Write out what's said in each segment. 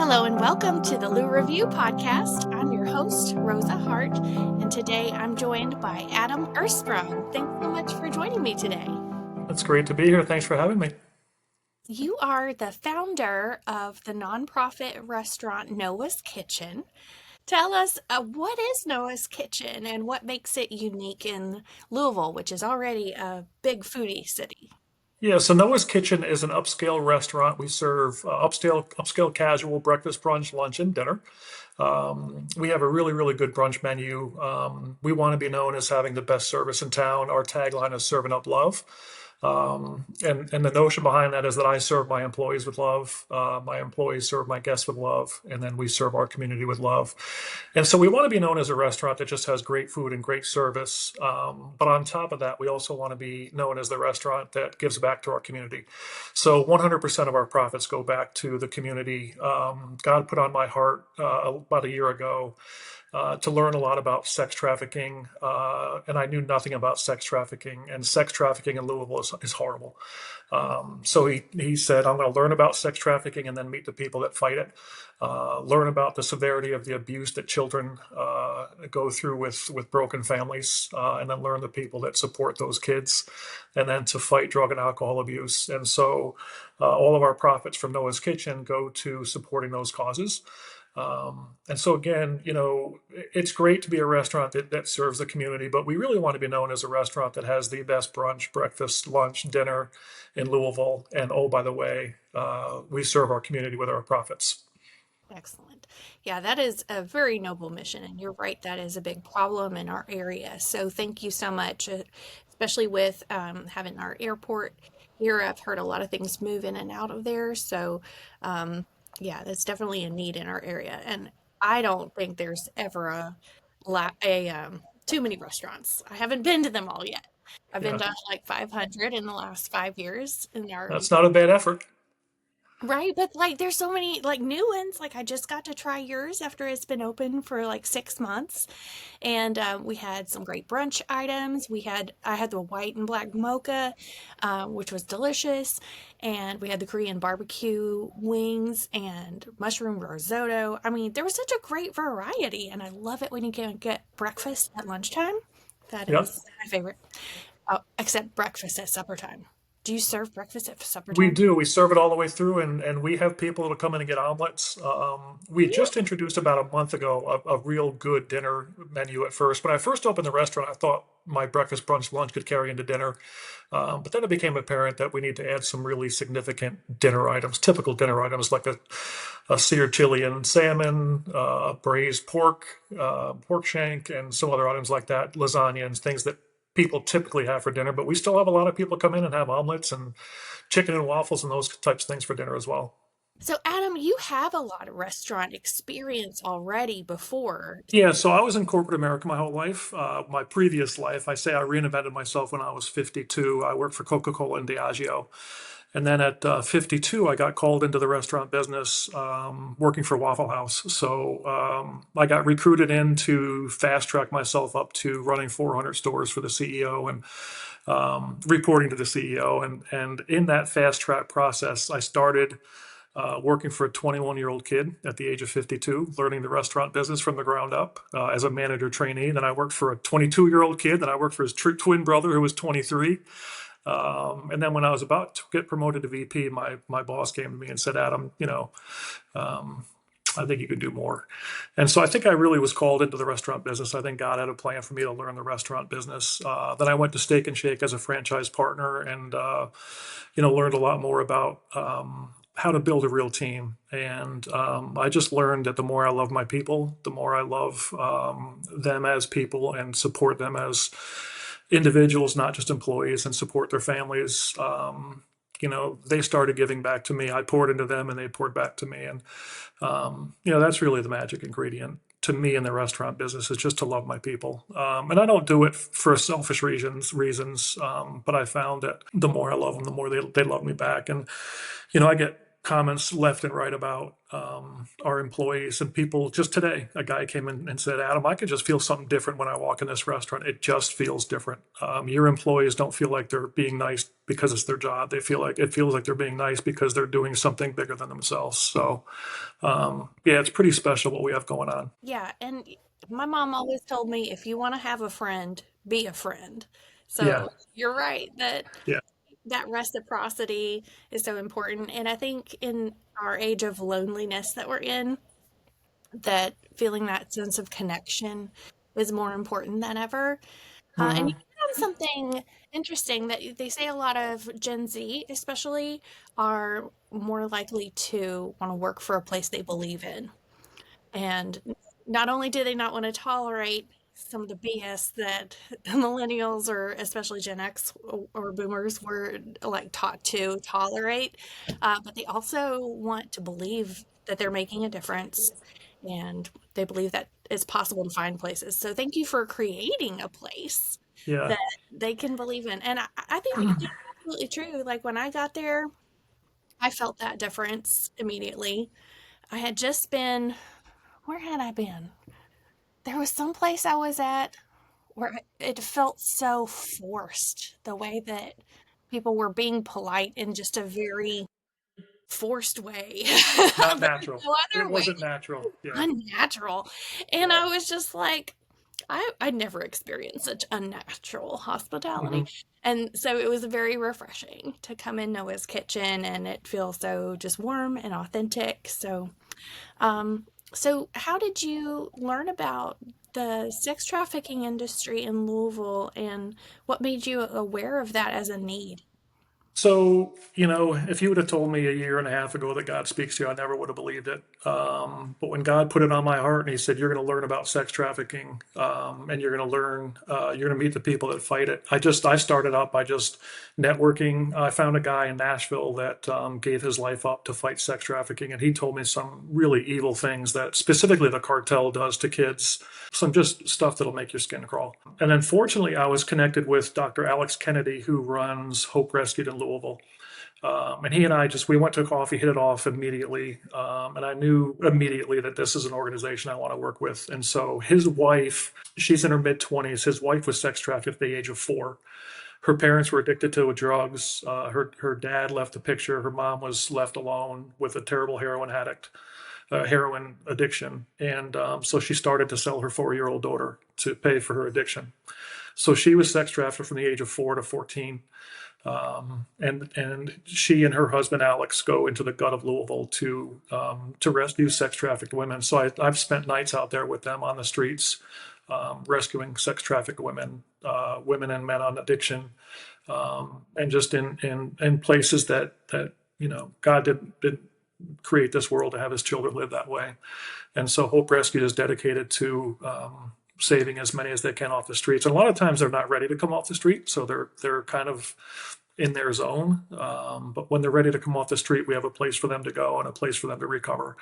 Hello and welcome to the Lou Review Podcast. I'm your host, Rosa Hart, and today I'm joined by Adam Ursprung. Thanks so much for joining me today. It's great to be here. Thanks for having me. You are the founder of the nonprofit restaurant Noah's Kitchen. Tell us, what is Noah's Kitchen and what makes it unique in Louisville, which is already a big foodie city? Yeah, so Noah's Kitchen is an upscale restaurant. We serve upscale casual breakfast, brunch, lunch, and dinner. We have a really good brunch menu. We want to be known as having the best service in town. Our tagline is serving up love. And the notion behind that is that I serve my employees with love. My employees serve my guests with love, and then we serve our community with love. And so we want to be known as a restaurant that just has great food and great service. But on top of that, we also want to be known as the restaurant that gives back to our community. So 100% of our profits go back to the community. God put on my heart about a year ago to learn a lot about sex trafficking, and I knew nothing about sex trafficking. And sex trafficking in Louisville is horrible. So he said, "I'm going to learn about sex trafficking and then meet the people that fight it. Learn about the severity of the abuse that children go through with broken families, and then learn the people that support those kids, and then to fight drug and alcohol abuse." And so all of our profits from Noah's Kitchen go to supporting those causes. And so again, it's great to be a restaurant that serves the community, but we really want to be known as a restaurant that has the best brunch, breakfast, lunch, dinner in Louisville. And oh, by the way, we serve our community with our profits. Excellent. Yeah, that is a very noble mission. And you're right, that is a big problem in our area. So thank you so much, especially with having our airport here. I've heard a lot of things move in and out of there. So, yeah, that's definitely a need in our area. And I don't think there's ever too many restaurants. I haven't been to them all yet. I've been Yeah, to like 500 in the last 5 years in our. that's not a bad effort. Right, but like there's so many like new ones. Like I just got to try yours after it's been open for like 6 months, and we had some great brunch items. I had the white and black mocha, which was delicious, and we had the Korean barbecue wings and mushroom risotto. I mean, there was such a great variety, and I love it when you can get breakfast at lunchtime. That Yep. is my favorite. Oh, except breakfast at supper time. Do you serve breakfast at supper We time? do. We serve it all the way through, and we have people that'll come in and get omelets. We just introduced about a month ago a real good dinner menu at first. When I first opened the restaurant, I thought my breakfast, brunch, lunch could carry into dinner. But then it became apparent that we need to add some really significant dinner items, typical dinner items like a seared chili and salmon, braised pork, pork shank, and some other items like that, lasagna and things that people typically have for dinner. But we still have a lot of people come in and have omelets and chicken and waffles and those types of things for dinner as well. So, Adam, you have a lot of restaurant experience already before. Yeah, so I was in corporate America my whole life. My previous life, I say I reinvented myself when I was 52. I worked for Coca-Cola and Diageo. And then at 52, I got called into the restaurant business, working for Waffle House. So I got recruited in to fast track myself up to running 400 stores for the CEO and reporting to the CEO. And in that fast track process, I started working for a 21-year-old kid at the age of 52, learning the restaurant business from the ground up as a manager trainee. Then I worked for a 22-year-old kid. Then I worked for his twin brother who was 23. And then when I was about to get promoted to VP, my boss came to me and said, "Adam, I think you could do more." And so I think I really was called into the restaurant business. I think God had a plan for me to learn the restaurant business. Then I went to Steak and Shake as a franchise partner and, learned a lot more about how to build a real team. And I just learned that the more I love my people, the more I love them as people and support them as individuals, not just employees, and support their families. They started giving back to me. I poured into them and they poured back to me. And, that's really the magic ingredient to me in the restaurant business is just to love my people. And I don't do it for selfish reasons. But I found that the more I love them, the more they love me back. And, I get comments left and right about our employees and people. Just today, a guy came in and said, "Adam, I can just feel something different when I walk in this restaurant. It just feels different. Your employees don't feel like they're being nice because it's their job. They feel like it feels like they're being nice because they're doing something bigger than themselves." So, yeah, it's pretty special what we have going on. Yeah, and my mom always told me if you want to have a friend, be a friend. Yeah, So you're right that yeah, that reciprocity is so important. And I think in our age of loneliness that we're in, that feeling that sense of connection is more important than ever. And you hmm have something interesting that they say a lot of Gen Z, especially, are more likely to want to work for a place they believe in. And not only do they not want to tolerate some of the BS that millennials or especially Gen X or boomers were like taught to tolerate, but they also want to believe that they're making a difference and they believe that it's possible to find places. So thank you for creating a place yeah. that they can believe in. And I think that's absolutely true. Like when I got there, I felt that difference immediately. I had just been, where had I been? There was some place I was at where it felt so forced, the way that people were being polite in just a very forced way. Not There's natural. no It other way. wasn't natural. Yeah. Unnatural. And I was just like, I never experienced such unnatural hospitality. hmm And so it was very refreshing to come in Noah's kitchen and it feels so just warm and authentic. Um, so how did you learn about the sex trafficking industry in Louisville and what made you aware of that as a need? So, if you would have told me a year and a half ago that God speaks to you, I never would have believed it. But when God put it on my heart and He said, "You're going to learn about sex trafficking, and you're going to you're going to meet the people that fight it." I started out by just networking. I found a guy in Nashville that gave his life up to fight sex trafficking, and he told me some really evil things that specifically the cartel does to kids. Some just stuff that'll make your skin crawl. And then fortunately, I was connected with Dr. Alex Kennedy, who runs Hope Rescued in Louisville. And he and I we went to coffee, hit it off immediately. And I knew immediately that this is an organization I want to work with. And so his wife, she's in her mid 20s. His wife was sex trafficked at the age of 4. Her parents were addicted to drugs. Her dad left a picture. Her mom was left alone with a terrible heroin addiction. And so she started to sell her 4-year-old daughter to pay for her addiction. So she was sex trafficked from the age of 4 to 14. And she and her husband Alex go into the gut of Louisville to rescue sex trafficked women. So I've spent nights out there with them on the streets, rescuing sex trafficked women, women and men on addiction, and just in places that God did create this world to have His children live that way. And so Hope Rescue is dedicated to saving as many as they can off the streets. And a lot of times they're not ready to come off the street, so they're kind of in their zone. But when they're ready to come off the street, we have a place for them to go and a place for them to recover.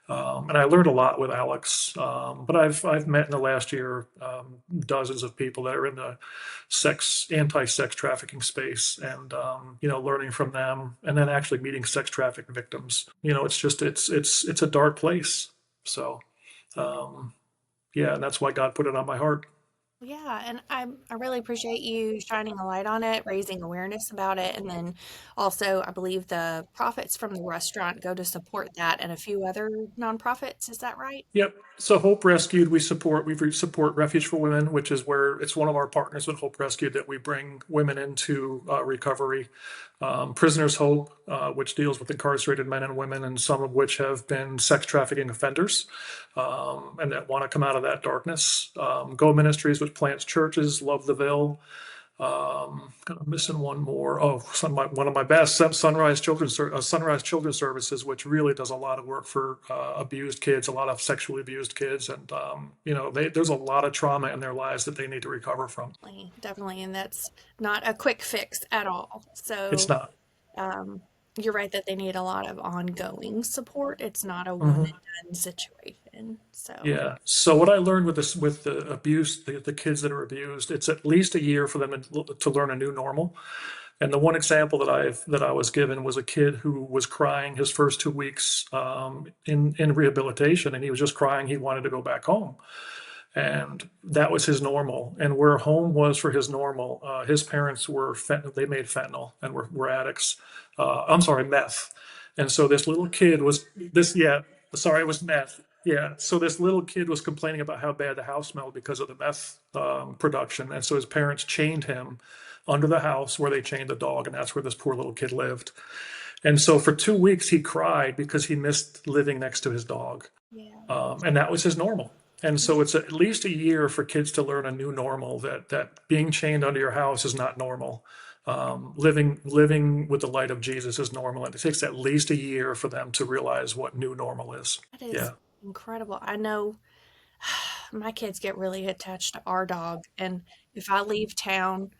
And I learned a lot with Alex. But I've met in the last year dozens of people that are in the anti-sex trafficking space, and learning from them, and then actually meeting sex trafficked victims. It's a dark place. So um, yeah, and that's why God put it on my heart. Yeah, and I really appreciate you shining a light on it, raising awareness about it, and then also I believe the profits from the restaurant go to support that and a few other nonprofits. Is that right? Yep. So Hope Rescued, we support Refuge for Women, which is where it's one of our partners with Hope Rescued that we bring women into recovery. Prisoners Hope, which deals with incarcerated men and women, and some of which have been sex trafficking offenders, and that want to come out of that darkness. Go Ministries, which plants churches. Love the Ville. Kind of missing one more. Oh, one of my best, Sunrise Children's Services, which really does a lot of work for abused kids, a lot of sexually abused kids, and there's a lot of trauma in their lives that they need to recover from. Definitely, and that's not a quick fix at all. It's So, not. um, you're right that they need a lot of ongoing support. It's not a one Mhm. and done situation. So, Yeah. So what I learned with the abuse, the kids that are abused, it's at least a year for them to learn a new normal. And the one example that I was given was a kid who was crying his first 2 weeks in rehabilitation, and he was just crying. He wanted to go back home, and that was his normal. And where home was for his normal, his parents they made fentanyl and were addicts. I'm sorry, meth. And so this little kid was this yeah, sorry, it was meth. Yeah, so this little kid was complaining about how bad the house smelled because of the meth production, and so his parents chained him under the house where they chained the dog, and that's where this poor little kid lived. And so for 2 weeks he cried because he missed living next to his dog, Yeah. and that was his normal. And so it's at least a year for kids to learn a new normal, that being chained under your house is not normal. Living with the light of Jesus is normal, and it takes at least a year for them to realize what new normal is. That is Yeah. incredible. I know my kids get really attached to our dog, and if I leave town,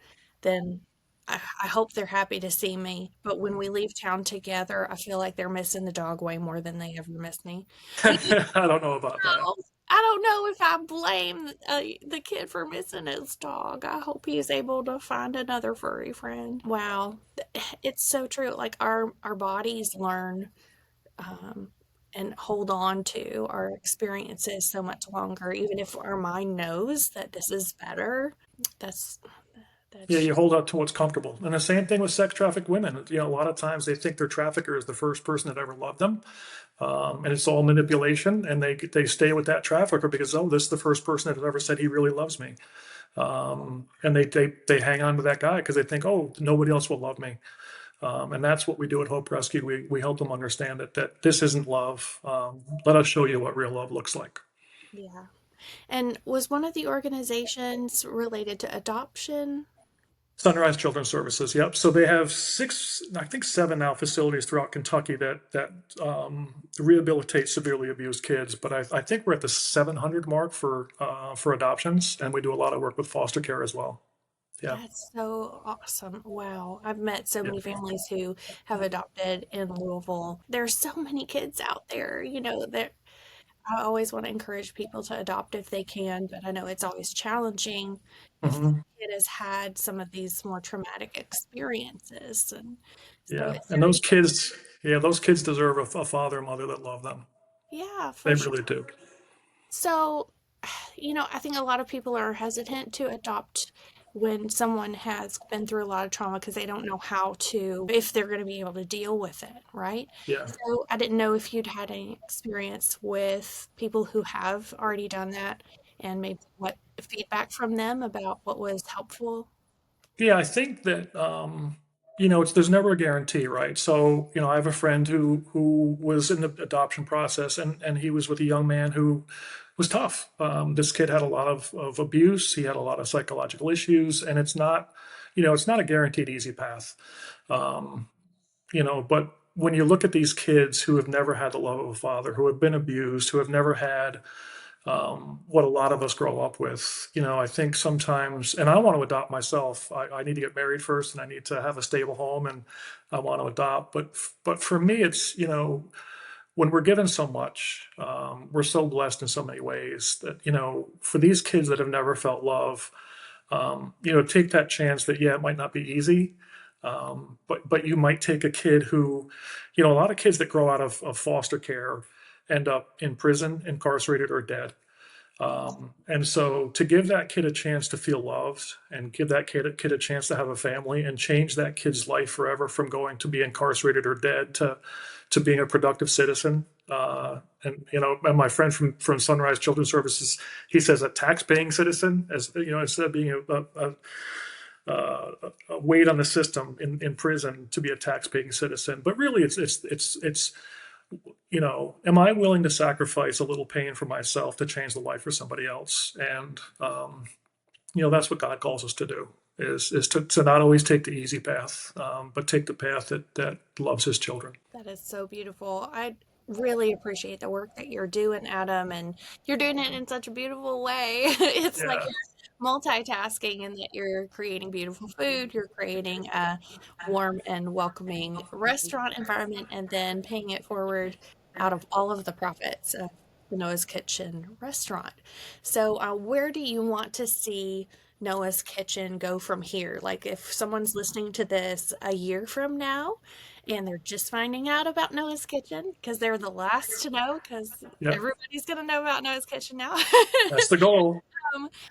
then I hope they're happy to see me. But when we leave town together, I feel like they're missing the dog way more than they ever miss me. Even I don't know about that. though I don't know if I blame the kid for missing his dog. I hope he's able to find another furry friend. Wow, it's so true. Like our bodies learn um, and hold on to our experiences so much longer, even if our mind knows that this is better. That's Yeah, that's you hold up to what's comfortable. And the same thing with sex trafficked women. A lot of times they think their trafficker is the first person that ever loved them. And it's all manipulation. And they stay with that trafficker because, oh, this is the first person that has ever said he really loves me. And they hang on to that guy because they think, oh, nobody else will love me. And that's what we do at Hope Rescue. We help them understand that this isn't love. Let us show you what real love looks like. yeah. And was one of the organizations related to adoption? Sunrise Children's Services. Yep. So they have six, I think seven now facilities throughout Kentucky that rehabilitate severely abused kids. But I think we're at the 700 mark for adoptions, and we do a lot of work with foster care as well. Yeah. That's so awesome. Wow. I've met so Yeah. many families who have adopted in Louisville. There's so many kids out there, that I always want to encourage people to adopt if they can, but I know it's always challenging if the Hmm. kid has had some of these more traumatic experiences. And so Yeah. it's And very, those kids deserve a father and mother that love them. yeah, They for sure. really do. So, I think a lot of people are hesitant to adopt when someone has been through a lot of trauma because they don't know if they're going to be able to deal with it, right? Yeah. So, I didn't know if you'd had any experience with people who have already done that and maybe what feedback from them about what was helpful. Yeah, I think that there's never a guarantee, right? So, I have a friend who was in the adoption process, and he was with a young man who was tough. This kid had a lot of abuse. He had a lot of psychological issues, and it's not a guaranteed easy path. Um, but when you look at these kids who have never had the love of a father, who have been abused, who have never had what a lot of us grow up with. I think sometimes, and I want to adopt myself. I need to get married first, and I need to have a stable home, and I want to adopt. But for me, it's when we're given so much, we're so blessed in so many ways that for these kids that have never felt love, take that chance that yeah, it might not be easy. But you might take a kid who, a lot of kids that grow out of foster care end up in prison, incarcerated, or dead. And so to give that kid a chance to feel loved and give that kid a chance to have a family and change that kid's life forever from going to be incarcerated or dead to being a productive citizen. And my friend from Sunrise Children's Services, he says a tax-paying citizen, as instead of being a weight on the system in prison, to be a tax-paying citizen. But really, it's am I willing to sacrifice a little pain for myself to change the life for somebody else? And that's what God calls us to do, is to not always take the easy path, but take the path that loves His children. That is so beautiful. I really appreciate the work that you're doing, Adam, and you're doing it in such a beautiful way. It's like Yeah. you're multitasking and that you're creating beautiful food, you're creating a warm and welcoming restaurant environment, and then paying it forward out of all of the profits of the Noah's Kitchen restaurant. So, where do you want to see Noah's Kitchen go from here? Like, if someone's listening to this a year from now and they're just finding out about Noah's Kitchen because they're the last to know, because Yep, everybody's going to know about Noah's Kitchen now. that's the goal.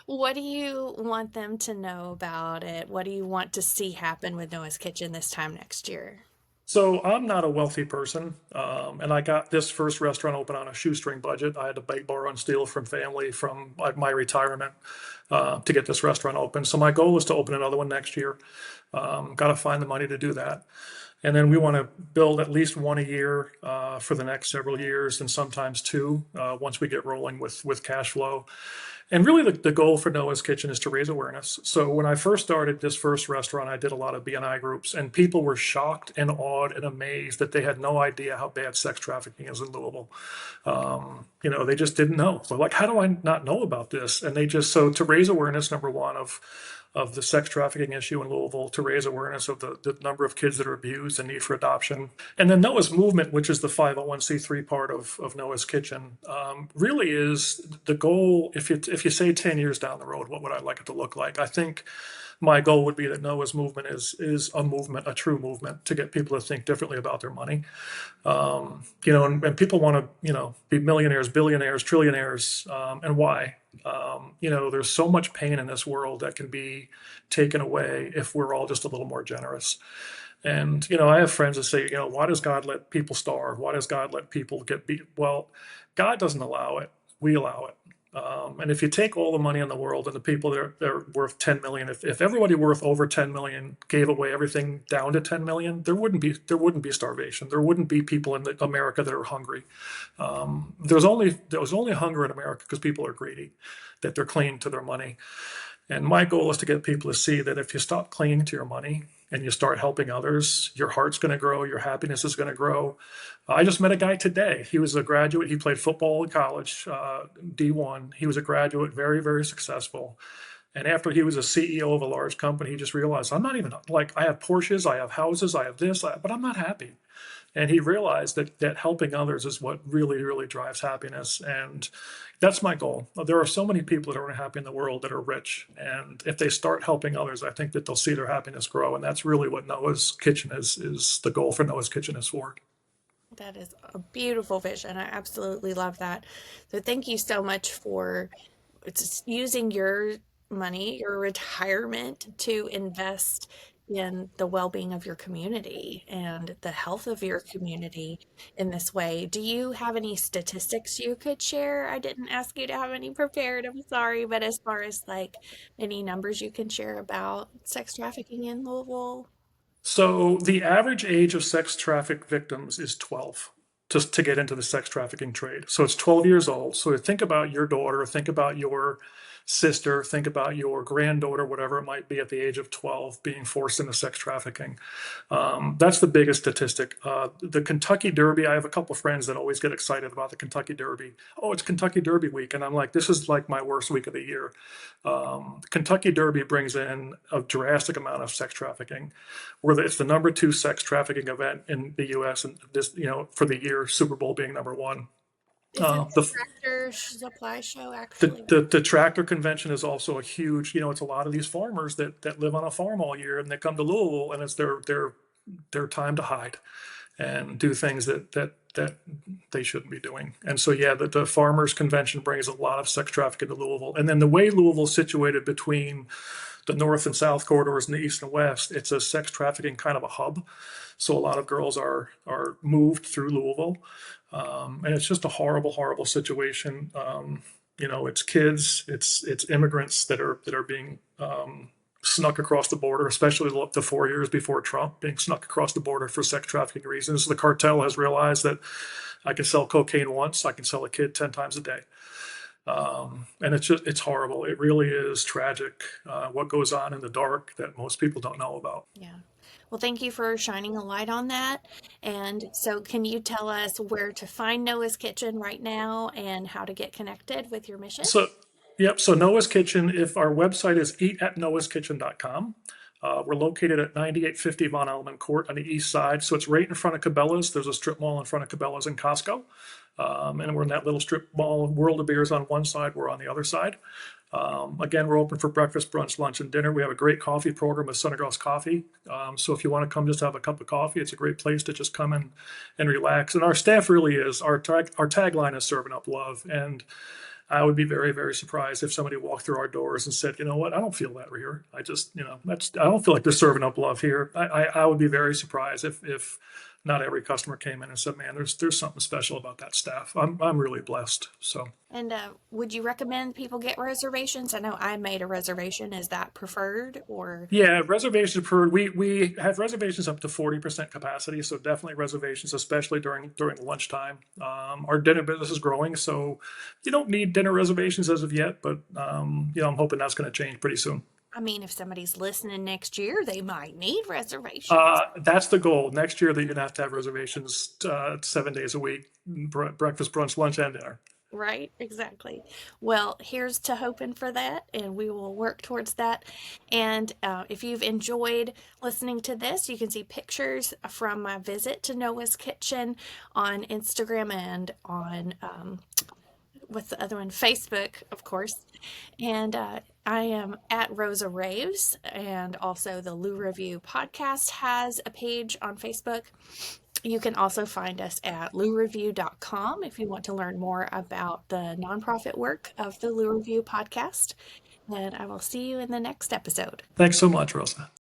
What do you want them to know about it? What do you want to see happen with Noah's Kitchen this time next year? So I'm not a wealthy person, and I got this first restaurant open on a shoestring budget. I had to beg, borrow, and steal from family from like my retirement to get this restaurant open. So my goal is to open another one next year. Got to find the money to do that, and then we want to build at least one a year for the next several years, and sometimes two once we get rolling with cash flow. And really, the goal for Noah's Kitchen is to raise awareness. So when I first started this first restaurant, I did a lot of BNI groups, and people were shocked and awed and amazed that they had no idea how bad sex trafficking is in Louisville. They just didn't know. So like, how do I not know about this? And they just so to raise awareness, number one, of the sex trafficking issue in Louisville, to raise awareness of the number of kids that are abused and need for adoption. And then Noah's Movement, which is the 501c3 part of Noah's Kitchen, really is the goal. If you say 10 years down the road, what would I like it to look like? I think my goal would be that Noah's Movement is a movement, a true movement to get people to think differently about their money. And people want to, be millionaires, billionaires, trillionaires, and why? There's so much pain in this world that can be taken away if we're all just a little more generous. And, I have friends that say, why does God let people starve? Why does God let people get beat? Well, God doesn't allow it. We allow it. And if you take all the money in the world and the people that are worth 10 million, if everybody worth over 10 million gave away everything down to 10 million, there wouldn't be starvation. There wouldn't be people in America that are hungry. There was only hunger in America because people are greedy, that they're clinging to their money. And my goal is to get people to see that if you stop clinging to your money and you start helping others, your heart's going to grow, your happiness is going to grow. I just met a guy today. He was a graduate. He played football in college, D1. He was a graduate, very, very successful. And after he was a CEO of a large company, he just realized, I'm not even like, I have Porsches, I have houses, I have this, but I'm not happy. And he realized that helping others is what really, really drives happiness. And that's my goal. There are so many people that are unhappy in the world that are rich. And if they start helping others, I think that they'll see their happiness grow. And that's really what Noah's Kitchen is the goal for Noah's Kitchen is for. That is a beautiful vision. I absolutely love that. So thank you so much for using your money, your retirement, to invest in the well-being of your community and the health of your community in this way. Do you have any statistics you could share? I didn't ask you to have any prepared. I'm sorry, but as far as like any numbers you can share about sex trafficking in Louisville? So the average age of sex traffic victims is 12 to get into the sex trafficking trade. So it's 12 years old. So think about your daughter, think about your sister, think about your granddaughter, whatever it might be at the age of 12 being forced into sex trafficking. That's the biggest statistic. The Kentucky Derby, I have a couple of friends that always get excited about the Kentucky Derby. Oh, it's Kentucky Derby week. And I'm like, this is like my worst week of the year. Kentucky Derby brings in a drastic amount of sex trafficking. It's the number two sex trafficking event in the U.S. and this, for the year, Super Bowl being number one. Isn't the The Tractor Supply Show the, actually? the the tractor convention is also a huge, it's a lot of these farmers that live on a farm all year and they come to Louisville and it's their time to hide and do things that they shouldn't be doing. And so yeah, the farmers convention brings a lot of sex trafficking to Louisville. And then the way Louisville's situated between the north and south corridors and the east and west, it's a sex trafficking kind of a hub. So a lot of girls are moved through Louisville, and it's just a horrible, horrible situation. It's kids, it's immigrants that are being snuck across the border, especially the 4 years before Trump, being snuck across the border for sex trafficking reasons. The cartel has realized that I can sell cocaine once, I can sell a kid 10 times a day. And it's horrible. It really is tragic what goes on in the dark that most people don't know about. Yeah. Well, thank you for shining a light on that. And so, can you tell us where to find Noah's Kitchen right now and how to get connected with your mission? So, yep. So Noah's Kitchen, if our website is eatatnoahskitchen.com. We're located at 9850 Von Allman Court on the east side. So it's right in front of Cabela's. There's a strip mall in front of Cabela's and Costco. And we're in that little strip mall. World of Beers on one side, we're on the other side. Again, we're open for breakfast, brunch, lunch, and dinner. We have a great coffee program with Sunnergrass Coffee. So if you want to come just have a cup of coffee, it's a great place to just come in and relax. And our staff really is, our tagline is serving up love. And I would be very, very surprised if somebody walked through our doors and said, you know what, I don't feel that here. I just, I don't feel like they're serving up love here. I would be very surprised if not every customer came in and said, man, there's something special about that staff. I'm really blessed. So. And would you recommend people get reservations? I know I made a reservation. Is that preferred or? Yeah, reservations per we have reservations up to 40% capacity, so definitely reservations, especially during lunchtime. Our dinner business is growing, so you don't need dinner reservations as of yet, but I'm hoping that's going to change pretty soon. I mean, if somebody's listening next year, they might need reservations. That's the goal. Next year, that you're gonna have to have reservations 7 days a week, breakfast, brunch, lunch, and dinner. Right, exactly. Well, here's to hoping for that, and we will work towards that. And if you've enjoyed listening to this, you can see pictures from my visit to Noah's Kitchen on Instagram and on what's the other one? Facebook, of course. And I am at Rosa Raves, and also the Lou Review podcast has a page on Facebook. You can also find us at loureview.com if you want to learn more about the nonprofit work of the Lou Review podcast. And I will see you in the next episode. Thanks so much, Rosa.